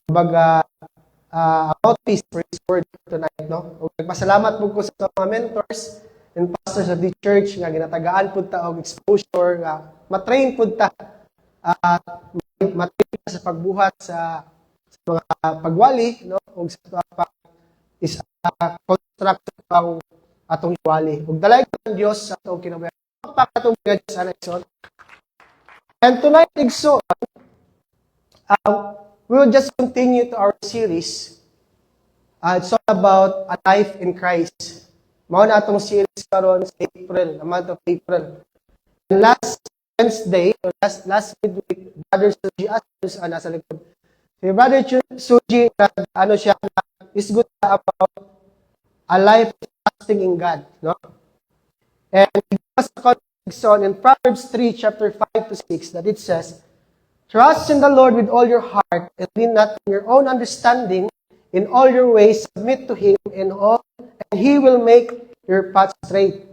Kumbaga, mouthpiece for His Word tonight, no? O nagpasalamat po ko sa mga mentors and pastors of the church nga ginatagaan po ta og exposure nga matrain po ta matrain ta sa pagbuhat sa mga pagwali, no? O sa is construction pang atong iwali. Ug dalay ng Dios sa atong kinabuhi. Pakatong mga Diyos ana igsoon. And tonight igsoon, we will just continue to our series. It's all about a life in Christ. Mao na atong series karon sa April, the month of April. And last Wednesday, or last midweek, Brother Suji asked us nasa likod. Si Brother Suji, siya, is good about a life trusting in God, no? And he was context on in Proverbs 3, chapter 5 to 6, that it says, "Trust in the Lord with all your heart, and lean not on your own understanding. In all your ways, submit to Him, and He will make your path straight."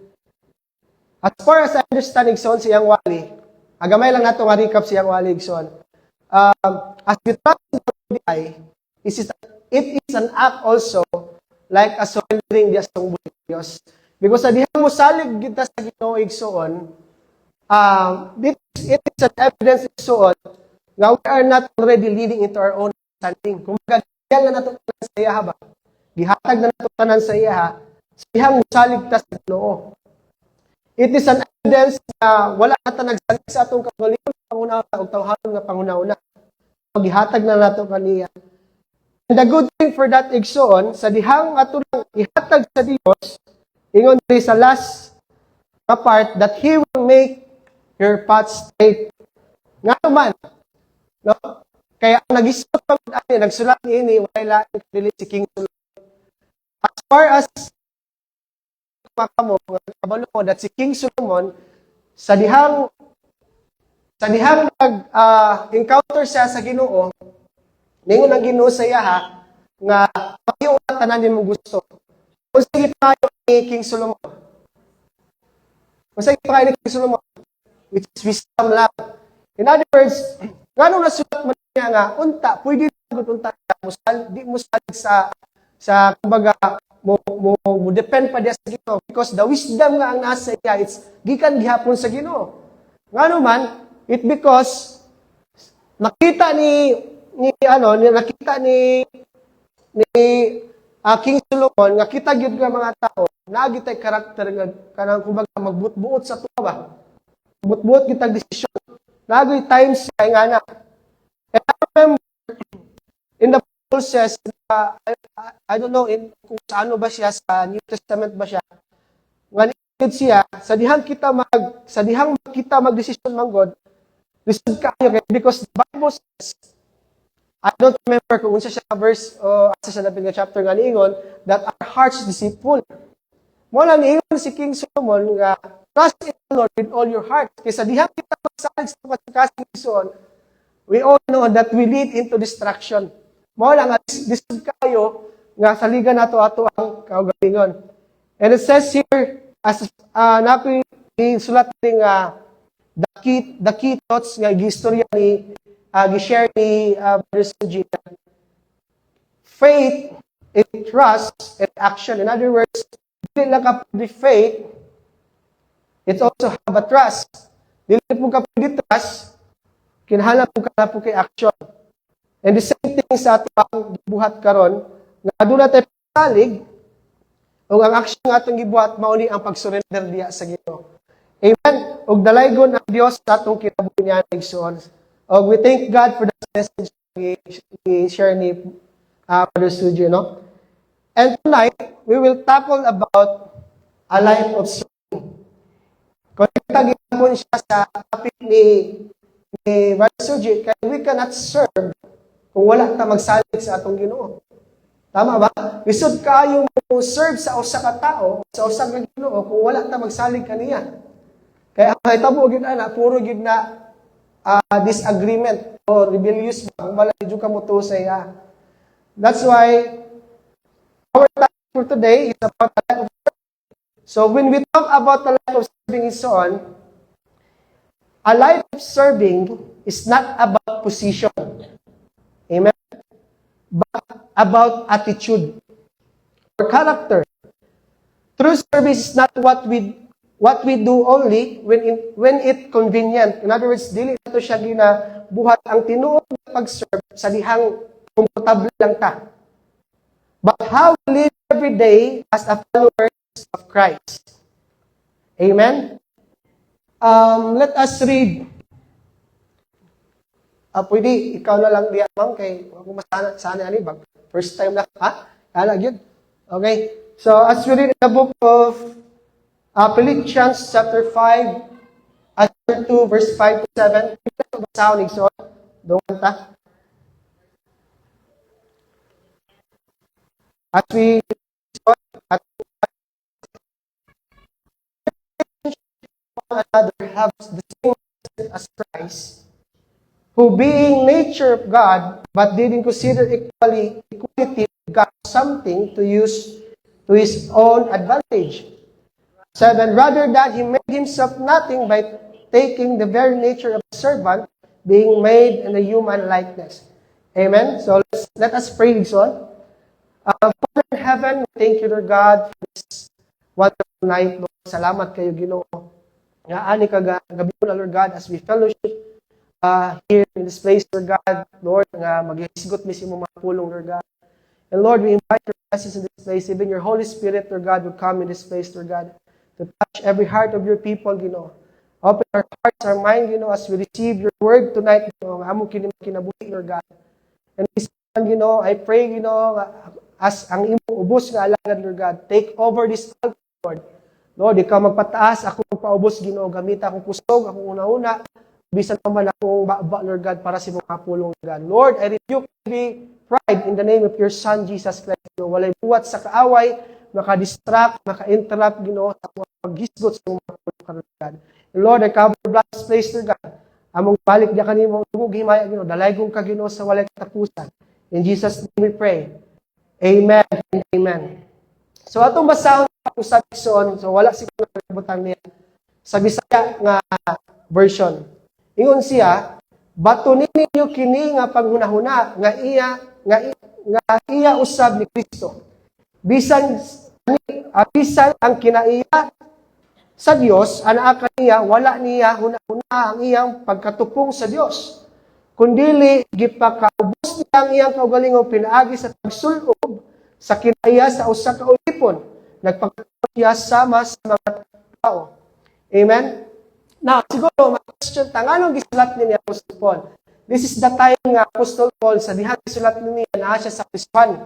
As far as I understand, Igsoon, siyang wali, agamay lang nato nga recap siyang wali, Igsoon. As we trust in the Lord, it is an act also like a surrendering just ng buhay ng Diyos. Because sa dihang mo salig kita sa Ginoo, Igsoon, it is an evidence, Igsoon, nga we are not already leading into our own understanding. Kung magagyan na nato tanan sa iya ba? Gihatag na nato tanan sa iya, sa dihang mo salig ta sa Ginoo. It is an evidence na wala na ta nagsalig sa atong kaugalingon pangunauna o tawhanon nga pangunauna. Gihatag na nato kaniya. And the good thing for that, Igsoon, sa dihang atong ihatag sa Dios, ingon diri sa last part that He will make your path straight. Nga naman, no? Kaya ang nag-isot pa nagsulat niini wala lain dili si King Solomon. As far as makamo kabalo mo that si King Solomon sa dihang encounter siya sa Ginoo, ningon ang Ginoo sa iya nga payo tanan nimo gusto. Kung sige tayo ni King Solomon. Kung sige tayo ni King Solomon, which is wisdom lang. In other words, ngano nasulat man niya nga unta pwede gud unta di mo salig sa kumbaga mo depend pa diya sa Ginoo because the wisdom nga ang nasa iya it's gikan gihapon sa Ginoo. Ngano man it because nakita ni King Solomon nga kita gyud nga mga tao nagitay karakter nga kanang kumbaga magbutbuot sa tuwa ba. Butbuot kita desisyon. Nagoy times nga na. And I remember in the Bible says, I don't know kung sa ano ba siya, sa New Testament ba siya, nga siya, sa dihang kita magdesisyon manggod, lisod kayo because the Bible says, I don't remember kung unsa siya verse o asa siya napin nga chapter nga niingon, that our hearts deceitful. Mo lang niingon si King Solomon nga, trust in the Lord with all your heart. Kaysa dihang kita magsalig sa pagkasing we all know that we lead into destruction. Mo lang disod kayo nga saligan nato ato ang kaugalingon. And it says here as nakoy sulat ding the key thoughts nga gistorya ni gi-share ni Brother Suji. Faith is trust and action. In other words, dili lang ka pwede faith, it also have a trust. Dili po ka pwede trust, kinahanglan po kay action. And the same thing sa atong gibuhat karon, nga aduna tay pasalig, o ang action nga atong gibuhat mao ni ang pag-surrender diya sa Ginoo. Amen. Og dalaygon ang Dios sa atong kinabuhi niya igsoon. Og we thank God for that message ni share ni Brother Suji, no? And tonight we will tackle about a life of serving. Kung tagipon siya sa topic ni Brother Suji, kaya we cannot serve kung wala ta magsalig sa atong Ginoo. Tama ba? Lisod kayo mo serve sa usa ka tao, sa usa ka Ginoo kung wala ta magsalig kaniya. Kaya ang hitabo gid ana puro gid na disagreement or rebellious kung wala jud ka mo to sa iya. That's why our topic for today is about the life of serving. So when we talk about the life of serving and so on, a life of serving is not about position. Amen? but about attitude or character. True service is not what we do only when it convenient. In other words, dili nato siya ginabuhat ang tinuod nga pag-serve sa dihang komportable lang ta. But how we live every day as a followers of Christ. Amen? Let us read. Pwede, ikaw na lang diya, ma'am, kay kung sana ani, first time na, Kala, yun. Okay. So, as we read in the book of Philippians chapter 5, chapter 2, verse 5 to 7, basahon igsoon, doon ta. As we another have the same as Christ, who being nature of God, but didn't consider equality with God something to use to his own advantage. 7, rather that he made himself nothing by taking the very nature of a servant, being made in a human likeness. Amen? So let us pray this on. Father in heaven, thank you, Lord God, for this wonderful night, Lord. Salamat kayo, Ginoo. Nga ani ka gabi na, Lord God, as we fellowship here in this place, Lord God, Lord, nga maghisgot mi si mo mga pulong, Lord God. And Lord, we invite your presence in this place. Even your Holy Spirit, Lord God, will come in this place, Lord God, to touch every heart of your people, Ginoo. Open our hearts, our mind, as we receive your word tonight, Ginoo. Amo kinabuhi, Lord God. And this one, I pray, as ang imong ubos nga alagad, Lord God, take over this altar, Lord. Lord, ikaw magpataas, ako magpaubos, Ginoo. Gamit akong kusog, akong una-una. Bisan pa man akong baba, Lord God, para sa mga pulong, Lord God. Lord, I rebuke every pride in the name of your Son, Jesus Christ. Walay buwat sa kaaway, maka-distract, maka-interrupt, Ginoo, sa mga paghisgot sa mga pulong, Lord God. And Lord, I cover the blood place, Lord God. Among balik niya kanimo, tugog himaya, Ginoo. Dalaygon ka, Ginoo, sa walay katapusan. In Jesus' name we pray. Amen and amen. So, atong basahon kung sa Bison, so wala siguro nabutang niya. Sa Bisaya nga version. Ingon siya, batunin ninyo kini nga panghunahuna nga iya usab ni Kristo. Bisan ang kinaiya sa Dios, anaa kaniya wala niya hunahuna ang iyang pagkatupong sa Dios. Kundili gipakaubos niya ang iyang kaugalingong pinaagi sa pagsulob sa kinaiya sa usa ka ulipon. Nagpagkatupong siya sama sa mga tao. Amen. Now, siguro, question, anong gisulat ni Apostle Paul? This is the time nga Apostle Paul, sa dihang gisulat niya, na siya sa Krispan.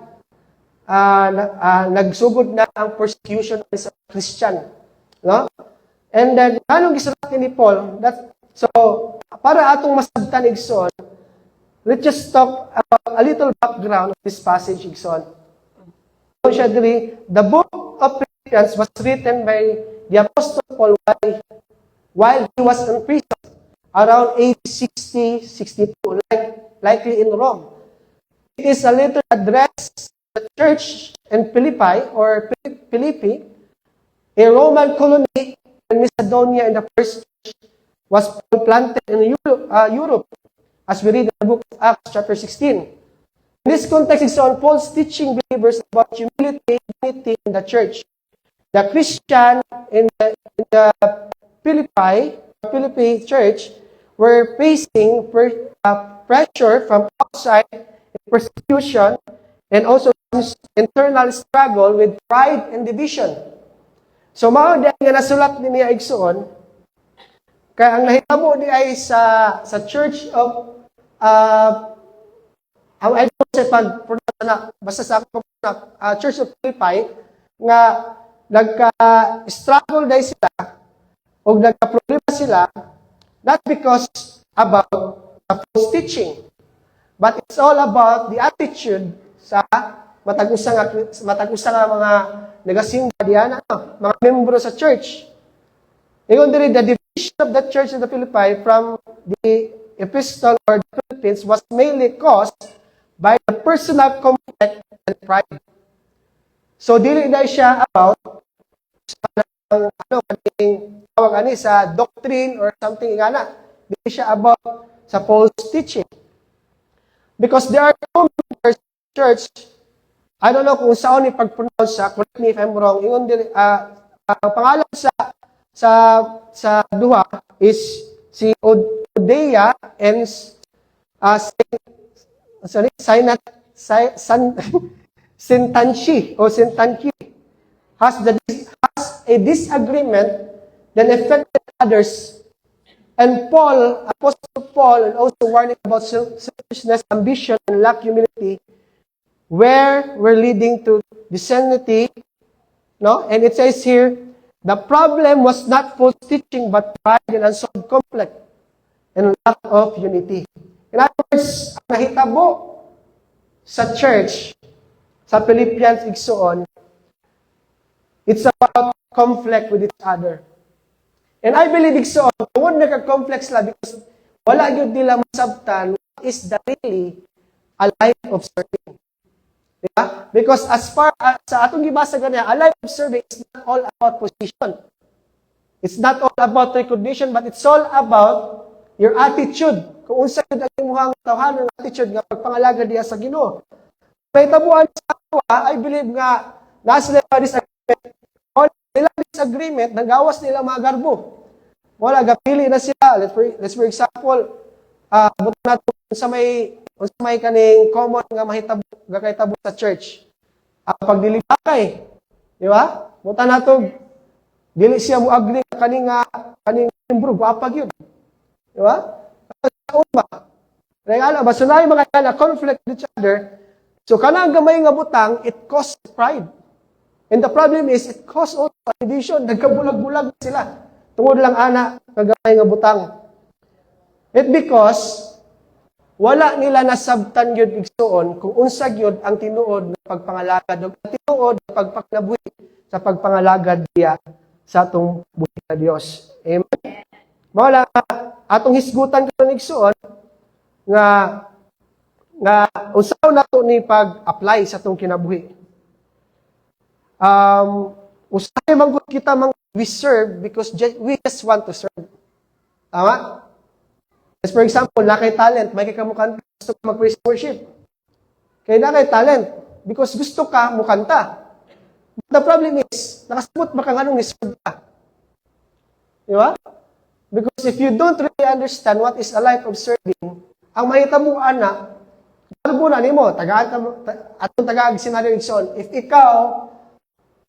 Nagsugod na ang persecution sa Christian. No? And then, anong gisulat ni Paul? So, para atong masabtan, Igsoon, let's just talk about a little background of this passage, Igsoon. So, siya diri, the book of Philippians was written by the Apostle Paul while he was in prison around age 60, 62, likely in Rome. It is a letter addressed to the church in Philippi, a Roman colony in Macedonia, in the first church was planted in Europe, as we read in the book of Acts chapter 16. In this context, is on Paul's teaching believers about humility and unity in the church. The Christian in the Philippi church were facing pressure from outside, persecution, and also internal struggle with pride and division. So, mao di nga nasulat ni niya Igsoon, kaya ang nahitabo di ay sa church of I don't say pag-pronounce na, basta sa church of Philippi, nga nagka-struggle dahil sila, o nagka-problema sila, not because about the false teaching, but it's all about the attitude sa matag-usa nga mga nagasimba diyan, mga membro sa church. Ingon diri, the division of the church in the Philippi from the epistle or the Philippines was mainly caused by the personal conflict and pride. So dili na siya about tawag sa doctrine or something ingana. Dili siya about sa false teaching. Because there are no members church, I don't know kung saan ni pag-pronounce siya, correct me if I'm wrong, yung ang pangalan sa duha is si Odeya and Sinat, Sintanshi o Sintanki has a disagreement, then affected others. And Paul, Apostle Paul, and also warning about selfishness, ambition, and lack humility, where we're leading to disunity, no? And it says here, the problem was not false teaching, but pride and unsolved conflict and lack of unity. In other words, ang nahitabo sa church, sa Philippians igsoon, it's about conflict with each other. And I believe igsoon, kung nagka-complex lang because wala yun nila masabtan what is the really a life of serving. Diba? Because as far as sa atong gibasa ganyan, a life of serving is not all about position. It's not all about recognition, but it's all about your attitude. Kung unsa yun ang imuhang tawhanon ng attitude nga pagpangalaga diya sa Ginoo. May tabuan sa awa, I believe nga nasa nila disagreement. All nila disagreement, nagawas nila mga garbo. Wala, gapili na sila. Let's for example, buto nato sa may kaning common nga mahitabo gakahitabo sa church. Pagdilibakay. Di ba? Buta nato dili siya mo agree kaning membro gwapa gyud. Di ba? Regalo ba sunay mga kana conflict with each other. So kanang gamay nga butang it causes pride. And the problem is it causes also division, nagkabulag-bulag sila. Tungod lang ana kagamay nga butang. It because wala nila nasabtan yun igsoon kung unsa gyud ang tinuod ng pagpangalagad o tinuod ng pagpaknabuhi sa pagpangalagad diya sa atong buhi sa Dios. Amen. Mao atong hisgutan karon igsoon nga usaw nato ni pag-apply sa atong kinabuhi. Usahay man gud kita we serve because we just want to serve. Tama? As for example, nakay talent, may kay gusto ka mag-praise worship. Kaya nakay talent, because gusto ka mukanta. But the problem is, nakasabot ba kang anong iserve ka? Di ba? Because if you don't really understand what is a life of serving, ang mahita mo, ana, garbo na nimo, atong tagaag senaryo igsoon, if ikaw,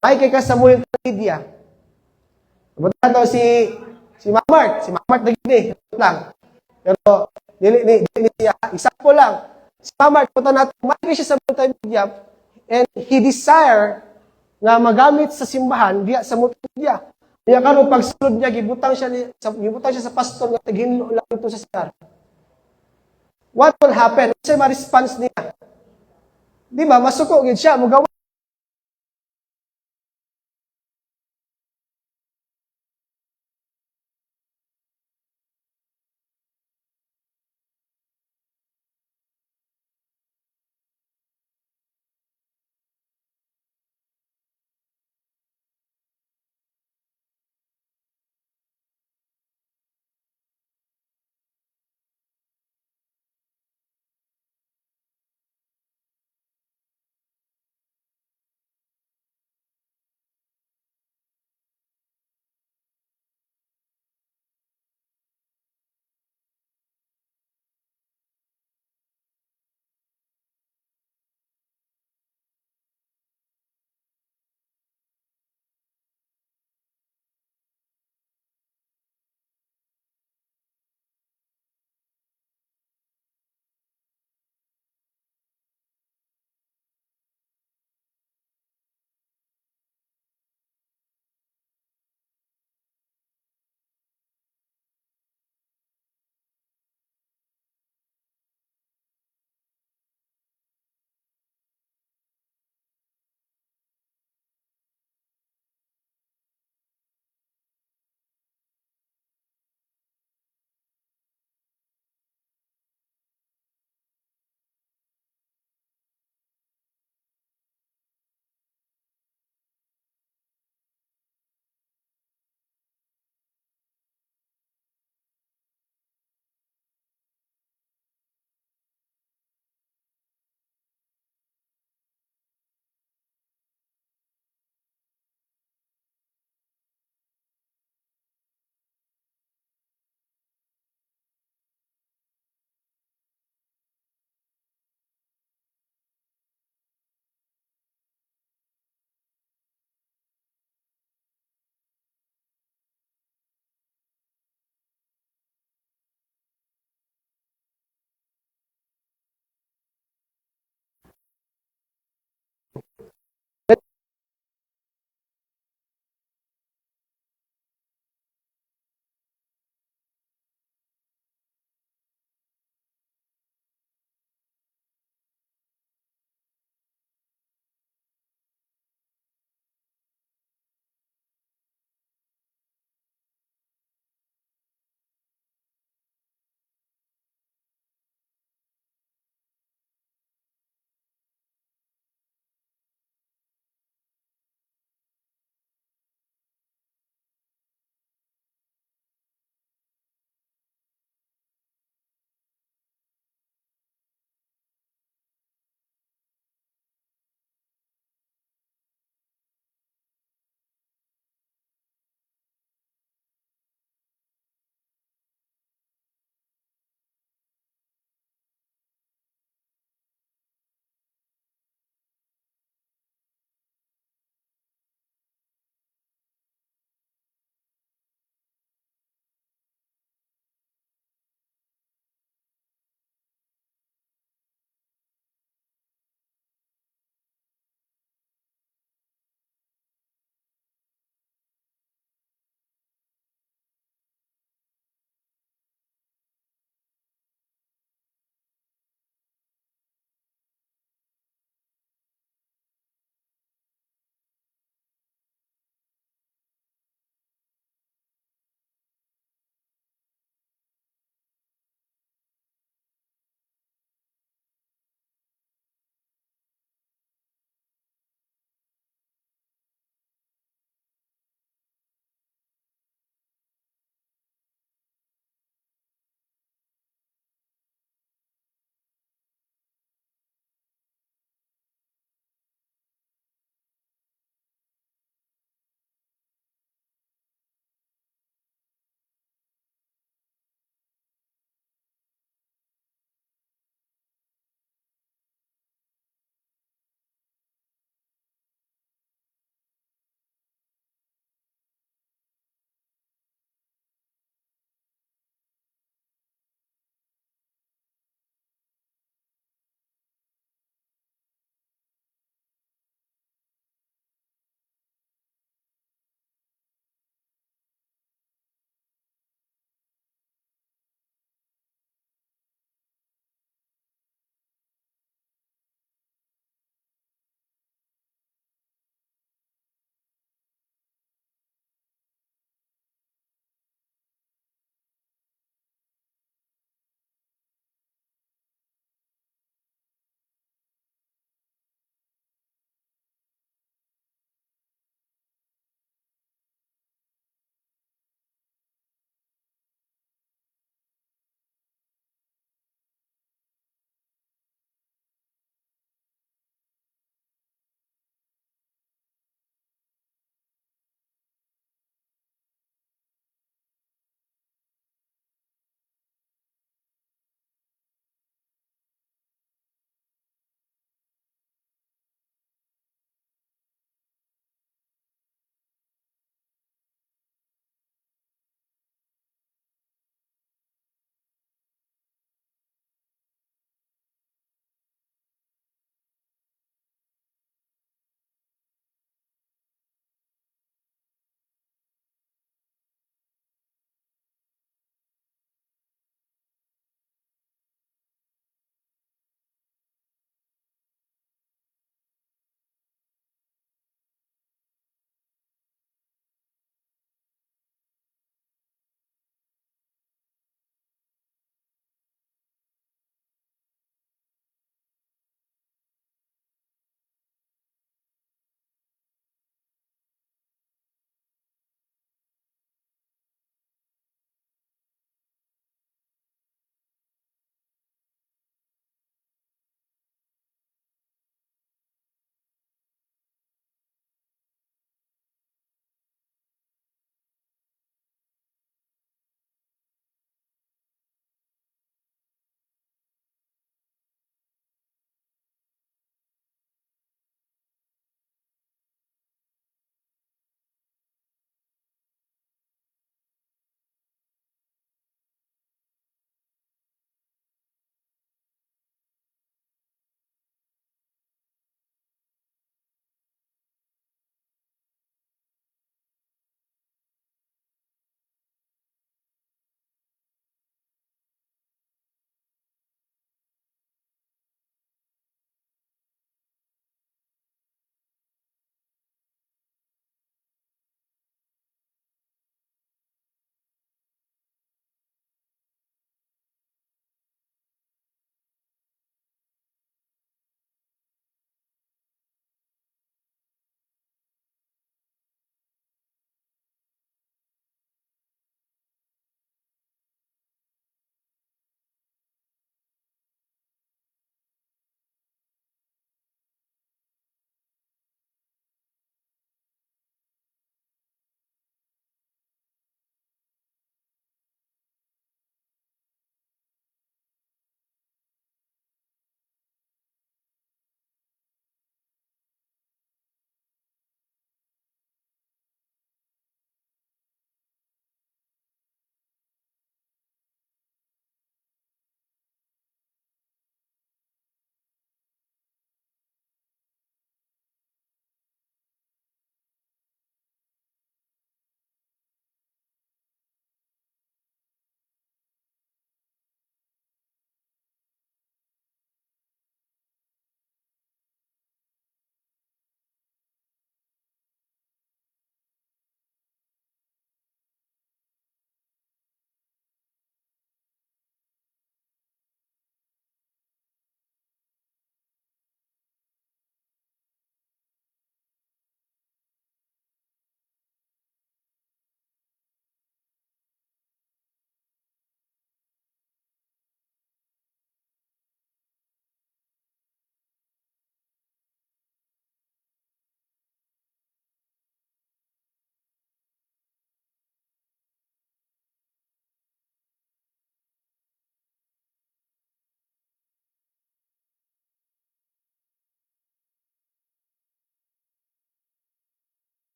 ay kay ka sa multimedia, buta to si Mamart nagini, lang. Pero, dili siya. Example lang. Si Mamart, punta natin, maikli siya sa multimedia and he desire nga magamit sa simbahan diya sa multimedia. Kaya karon pagsulod niya, gibutang siya sa pastor nga taghinlo lang ito sa sinar. What will happen? Ano siya ma-response niya? Di ba? Masuko gid siya. Mugawa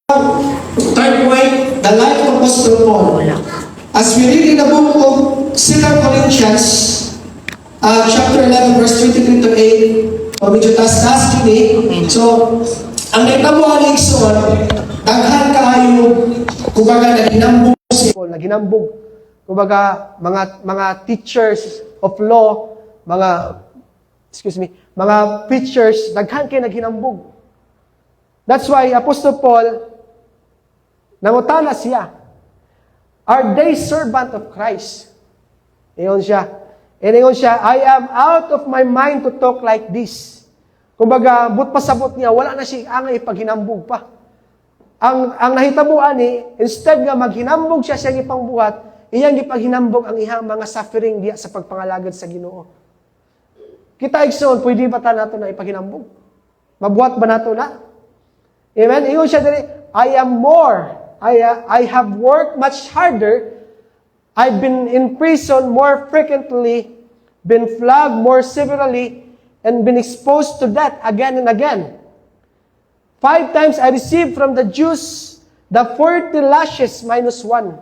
third point, the life of Apostle Paul. As we read in the book of 2 Corinthians, chapter 11, verse 23 to 8, medyo taas-taas kini. So, ang naitabuhan ni Igsoon, daghan kaayo, kumbaga, naginambog. Kumbaga, mga teachers of law, mga preachers, daghan kayo naghinambog. That's why Apostle Paul, nangutana siya, are they servant of Christ? Ingon siya, I am out of my mind to talk like this. Kumbaga, but pasabot niya, wala na siya angay paghinambog pa. Ang nahitabuan ni, instead nga maghinambog siya siyang ipangbuhat, iyang ipaghinambog ang ihang mga suffering diya sa pagpangalagad sa Ginoo. Kita igsoon, pwede ba ta nato na ipaghinambog? Mabuhat ba nato na? Amen? Ingon siya dali, I have worked much harder. I've been in prison more frequently, been flogged more severely, and been exposed to death again and again. 5 times I received from the Jews the 40 lashes minus 1.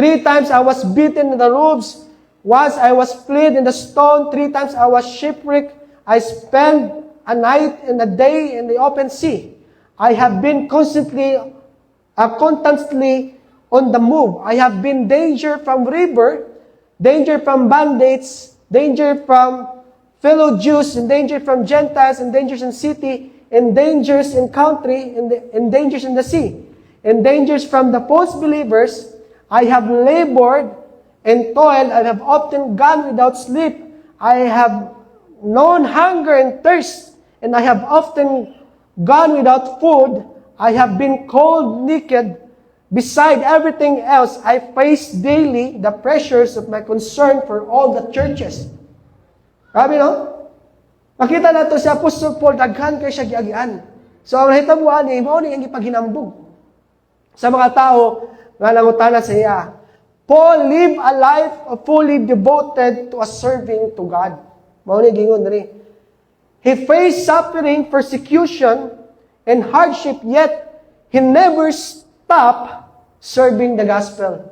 3 times I was beaten in the roofs. Once I was flayed in the stone. 3 times I was shipwrecked. I spent a night and a day in the open sea. I have been constantly on the move. I have been danger from river, danger from bandits, danger from fellow Jews, and danger from Gentiles, and dangers in city, and dangers in country, and dangers in the sea, and dangers from the false believers. I have labored and toiled. I have often gone without sleep. I have known hunger and thirst, and I have often gone without food. I have been cold, naked. Beside everything else, I face daily the pressures of my concern for all the churches. Sabi, no? Makita na to si Apostle Paul, daghan kayo siya giagian. So, ang nahitabuan ni, mao ni ang ipaghinambog sa mga tao nga nangutana sa iya. Paul lived a life fully devoted to a serving to God. Mao ni gingon diri. He faced suffering, persecution, and hardship, yet he never stopped serving the gospel.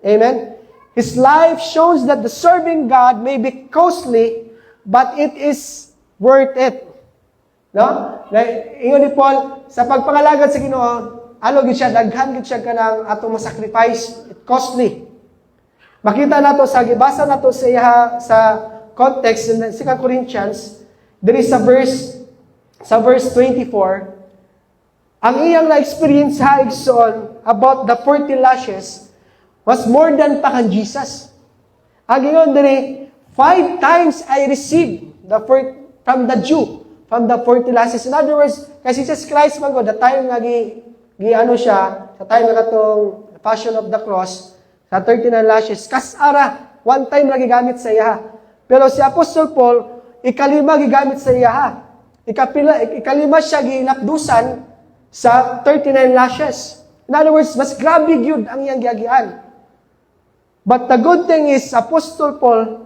Amen? His life shows that the serving God may be costly, but it is worth it. No? Ingon ni Paul, sa pagpangalagad sa Ginoo, gid siya, daghan gid siya kanang atong masacrifice, it costly. Makita nato sa gibasa nato sa iya sa context in 2 Corinthians, there is a verse sa verse 24, ang iyang na-experience ha igsoon about the 40 lashes was more than pa kan Jesus. Ang ingon diri, 5 times I received from the Jew, from the 40 lashes. In other words, kasi Jesus Christ man the time nga siya, sa time nga katong Passion of the Cross, sa 39 lashes, kasara, 1 time na gigamit sa iya. Pero si Apostle Paul, ikalima gigamit sa iya. Ikalima siya ginapdusan sa 39 lashes. In other words, mas grabe yun ang iyang giagian. But the good thing is, Apostle Paul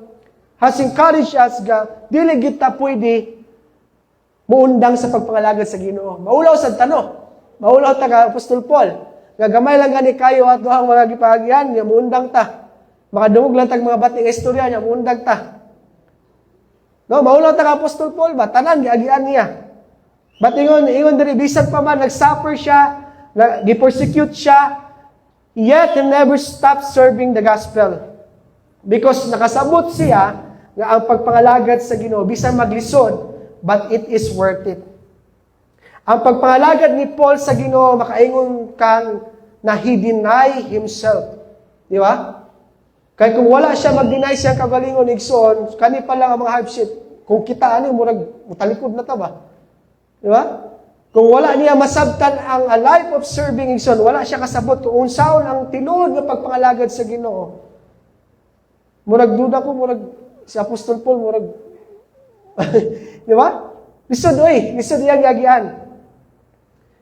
has encouraged us dili kita pwede muundang sa pagpangalagad sa Ginoo. Maulaw sa tano. Maulaw ta ka Apostle Paul. Gagamay lang gani kayo ato ang mga gipahagian niya muundang ta. Makadungog lang tag mga bating istorya niya muundang ta. No, maulaw ta ka Apostol Paul ba? Tanan, giagian niya. But ingon diri, bisan pa man, nag-suffer siya, gi-persecute siya, yet he never stopped serving the gospel. Because nakasabot siya, nga ang pagpangalagad sa Ginoo, bisan maglisod, but it is worth it. Ang pagpangalagad ni Paul sa Ginoo, makaingon kang na he deny himself. Di ba? Kaya kung wala siya mag-deny siyang kagalingon igsoon, kani pa lang ang mga hardship. Kung kita mutalikod na ta ba? Di ba? Kung wala niya masabtan ang a life of serving igsoon, wala siya kasabot kung unsaon ang tinuod nga pagpangalagad sa Ginoo. Murag duda ko, si Apostol Paul, di ba? Lisod iyang yagian.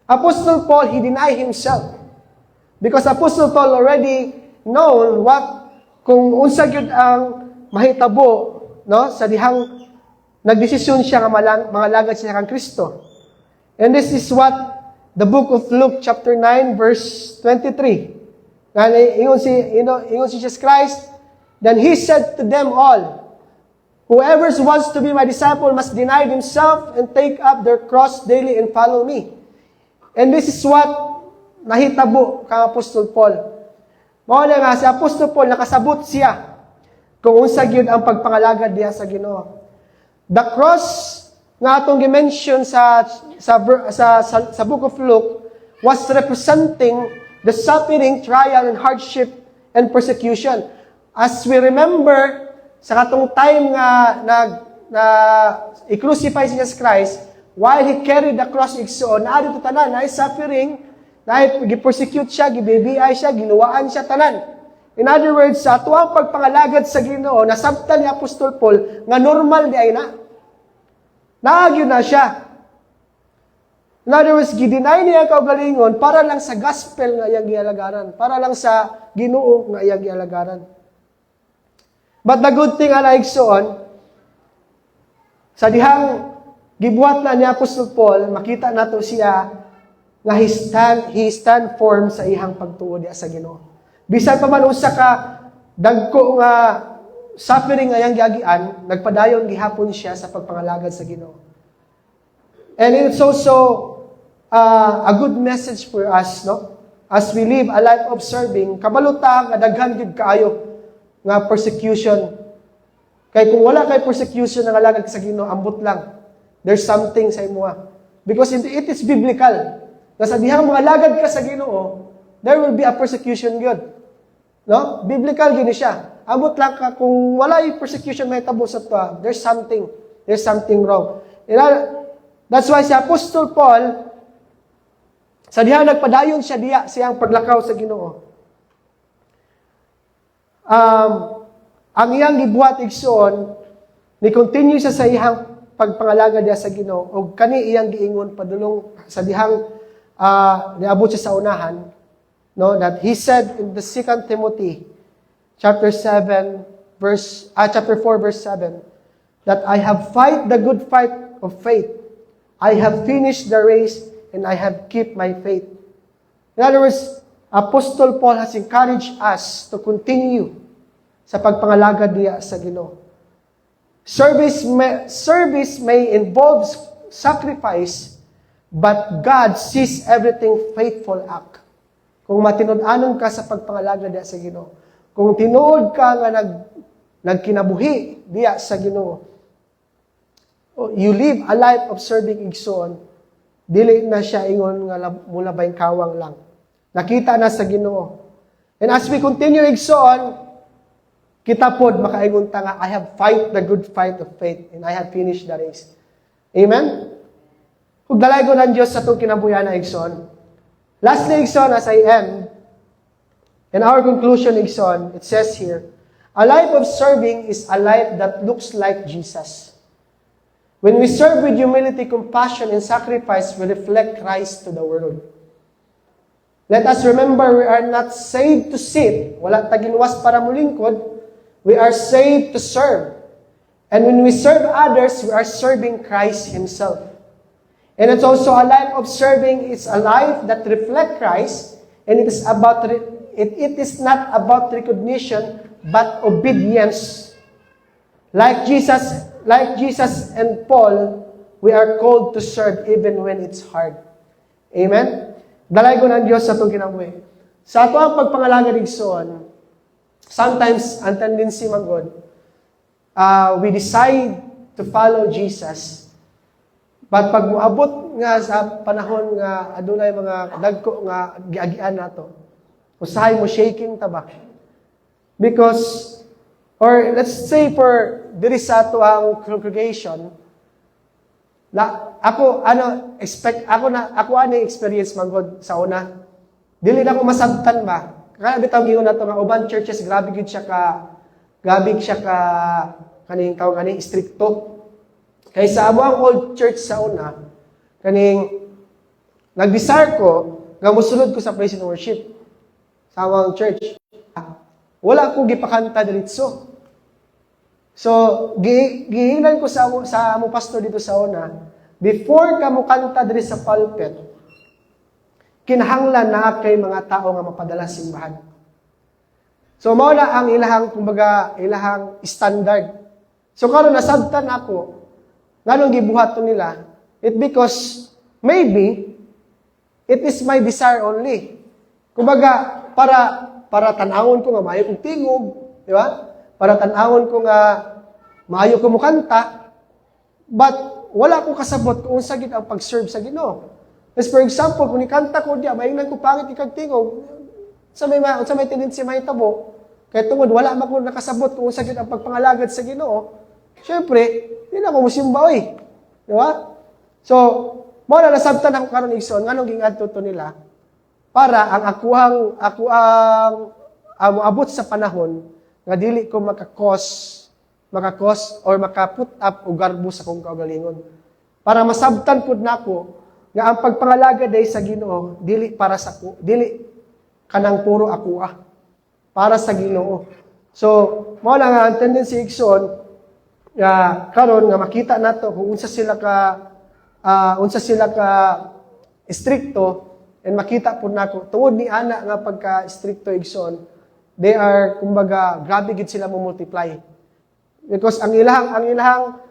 Apostol Paul, he denied himself. Because Apostol Paul already known kung unsa gyud ang mahitabo, no, sa dihang nagdesisyon siya nga mangalagad siya kang Kristo. And this is what the book of Luke chapter 9 verse 23. Ingon si Jesus Christ, then He said to them all, whoever wants to be my disciple must deny himself and take up their cross daily and follow me. And this is what nahitabo kang Apostol Paul. Mao na nga si Apostol Paul nakasabot siya kung unsa gyud ang pagpangalagad diha sa Ginoo. The cross nga atong gi-mention sa book of Luke was representing the suffering, trial, and hardship and persecution. As we remember, sa katong time nga i-crucify si Jesus Christ, while He carried the cross igsoon, naadto tanan, na suffering, na gi-persecute siya, gibibiay siya, ginuwaan siya tanan. In other words, sa atuang pagpangalagad sa Ginoo, nasabtan ni Apostol Paul nga normal di ay na. Naagyo na siya. In other words, gidinay niya kaugalingon para lang sa gospel nga iyang gialagaran, para lang sa Ginoo nga iyang gialagaran. But the good thing ala igsoon, sa dihang gibuhat na ni Apostol Paul, makita nato siya nga he stand firm sa ihang pagtuo diha sa Ginoo. Bisan pa man usa ka dagko nga suffering nga iyang giagian, nagpadayon gihapon siya sa pagpangalagad sa Ginoo. And it's also a good message for us, no? As we live a life of serving, kabaluta nga daghan gyud kaayo nga persecution. Kay kung wala kay persecution nga alagad sa Ginoo, ambot lang. There's something sa imo. Because it is biblical. Sa dihang mga alagad ka sa Ginoo, there will be a persecution gyud. No? Biblical gini siya. Ambot lang ka kung wala yung persecution may tabo sa tuwa, there's something wrong. That's why si Apostol Paul, sa dihang nagpadayon siya diya siyang paglakaw sa Ginoo. Ang iyang gibuhat igsoon, ni continue siya sa iyang pagpangalaga diya sa Ginoo, o kani iyang giingon padulong sa dihang niabot siya sa unahan, no, that he said in the 2 Timothy chapter 4 verse 7, that I have fight the good fight of faith. I have finished the race and I have kept my faith. In other words, Apostle Paul has encouraged us to continue sa pagpangalaga diya sa Ginoo. Service may involve sacrifice, but God sees everything faithful act. Kung matinud-anon ka sa pagpangalaga diya sa Ginoo, kung tinuod ka nga nagkinabuhi diya sa Ginoo, you live a life of serving igsoon, dili na siya ingon nga mula ba kawang lang. Nakita na sa Ginoo. And as we continue igsoon, kita pod makaingon ta nga, I have fight the good fight of faith and I have finished the race. Amen? Kung dalay ko ng Diyos sa itong kinabuyan na igsoon. Lastly, igsoon, as I end, in our conclusion, igsoon, it says here, a life of serving is a life that looks like Jesus. When we serve with humility, compassion, and sacrifice, we reflect Christ to the world. Let us remember, we are not saved to sit. Wala taginwas para mulingkod. We are saved to serve. And when we serve others, we are serving Christ Himself. And it's also a life of serving. It's a life that reflects Christ. And it is not about recognition, but obedience. Like Jesus and Paul, we are called to serve even when it's hard. Amen? Dalay ko ng Diyos sa itong kinabuhi. Sa ato ang pagpangalaga igsoon, sometimes, ang tendency magod, we decide to follow Jesus. But pag muabot nga sa panahon nga adunay mga dagko nga giagian nato, usahay mo shaking taba. Because, or let's say for diri sa ato ang congregation, ako experience magod sa una. Dili na ko masabtan ba? Kaya bitaw giyon nato nga uban churches grabe gid siya ka kaning tawag ani stricto. Kay sa abuang old church sa una, kaning nag-desire ko nga mosunod ko sa praise and worship sa awang church. Wala akong gipakanta diretso. So, gihingnan ko sa among pastor dito sa una, before ka mo kanta diri sa pulpit, kinahanglan na kay mga tao nga mapadala simbahan. So mao na ang ilahang kumbaga ilahang standard. So karon nasabtan ako nganong gibuhaton nila it because maybe it is my desire only. Kumbaga para tan-awon ko nga maayo kong tingog, di ba? Para tan-awon ko nga maayo ko mo kanta, but wala ko kasabot kung unsa gid ang pag-serve sa Ginoo. As for example, kung ikanta ko diya, maingnan ko pangit ikag tingog, sa may tendency mahitabo, kaya tungod wala man ko nakasabot kung unsa gid ang pagpangalagad sa Ginoo. Syempre, di na ko musimba oy. Di ba? So, mao na nasabtan ako karon igsoon nganong gingadto to nila para ang ako ang moabot sa panahon nga dili ko makakos or makaput up og garbo sa kong kaugalingon. Para masabtan pud nako nga ang pagpangalagad day sa Ginoo dili para sa dili kanang puro ako para sa Ginoo. So, mao lang ang tendency igsoon nga karon nga makita nato kung unsa sila ka stricto and makita po nako tungod ni ana nga pagka stricto igsoon they are kumbaga grabe gid sila mo multiply because ang ilahang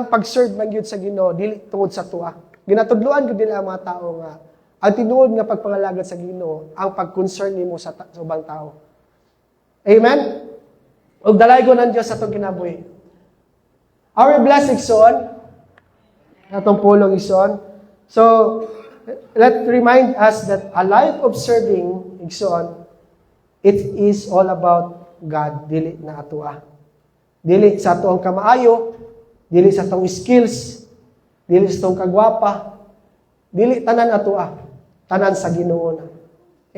pag-serve man gyud sa Ginoo dili tungod sa tuwa ginatudloan gyud nila ang mga tao nga ang tinuod nga pagpangalagad sa Ginoo ang pag-concern nimo sa ubang tao. Amen. Og dalaygon ang Dios sa atong kinabuhi. Our blessed igsoon atong pulong igsoon. So, let's remind us that a life of serving, igsoon, it is all about God, dili na atoa. Dili sa atong kamaayo, dili sa atong skills, dili sa atong kagwapa, dili tanan atoa, tanan sa Ginoo na.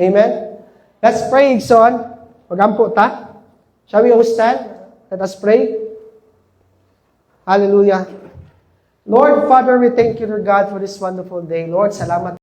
Amen? Let's pray, igsoon. Pagampo ta. Shall we all stand? Let us pray. Hallelujah. Lord, Father, we thank you, Lord God, for this wonderful day. Lord, salamat